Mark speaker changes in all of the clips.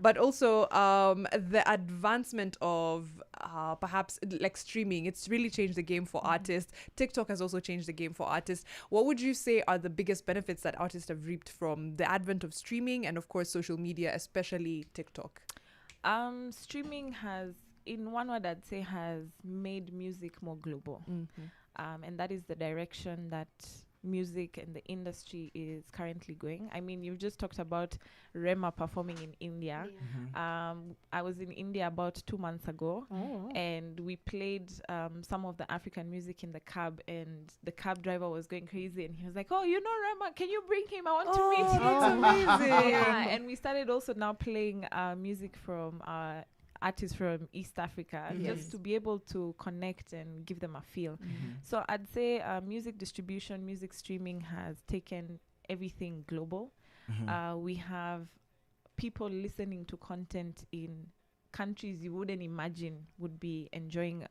Speaker 1: But also the advancement of perhaps like streaming, it's really changed the game for artists. TikTok has also changed the game for artists. What would you say are the biggest benefits that artists have reaped from the advent of streaming and of course social media, especially TikTok?
Speaker 2: Streaming has, in one word, I'd say has made music more global. And that is the direction that music and the industry is currently going. I mean, you've just talked about Rema performing in India. I was in India about 2 months ago, and we played some of the African music in the cab, and the cab driver was going crazy, and he was like, "Oh, you know Rema? Can you bring him? I want to meet him."
Speaker 1: That's amazing.
Speaker 2: Yeah, and we started also now playing music from artists from East Africa, just to be able to connect and give them a feel. So I'd say music distribution, music streaming has taken everything global. We have people listening to content in countries you wouldn't imagine would be enjoying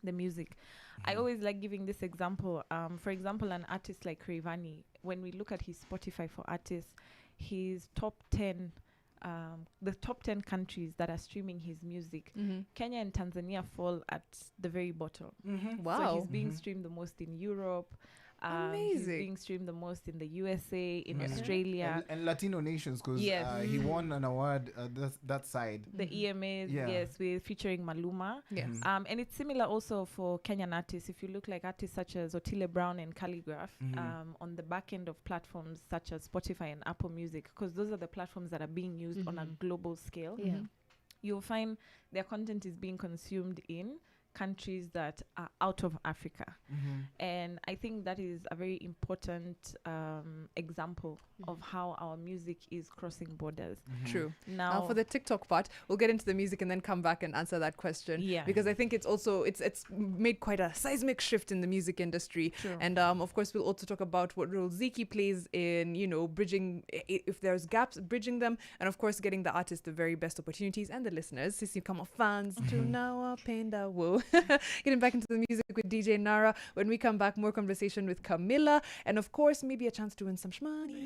Speaker 2: the music. I always like giving this example. For example, an artist like Rayvanny, when we look at his Spotify for artists, his the top 10 countries that are streaming his music, Kenya and Tanzania fall at the very bottom.
Speaker 1: Wow.
Speaker 2: So he's being streamed the most in Europe. He's
Speaker 1: Amazing.
Speaker 2: being streamed the most in the USA, in Australia.
Speaker 3: And Latino nations, because he won an award that side.
Speaker 2: The EMAs, yes, we're featuring Maluma.
Speaker 1: Yes.
Speaker 2: And it's similar also for Kenyan artists. If you look like artists such as Otile Brown and Calligraph, on the back end of platforms such as Spotify and Apple Music, because those are the platforms that are being used on a global scale, you'll find their content is being consumed in countries that are out of Africa. And I think that is a very important example of how our music is crossing borders.
Speaker 1: True.
Speaker 2: Now,
Speaker 1: for the TikTok part, we'll get into the music and then come back and answer that question. Because I think it's also it's made quite a seismic shift in the music industry.
Speaker 2: True.
Speaker 1: And of course we'll also talk about what role Ziki plays in, bridging, if there's gaps, bridging them, and of course getting the artist the very best opportunities, and the listeners, sisi kama fans tunawapenda wo. Getting back into the music with DJ Nara. When we come back, more conversation with Camilla, and of course maybe a chance to win some shmoney.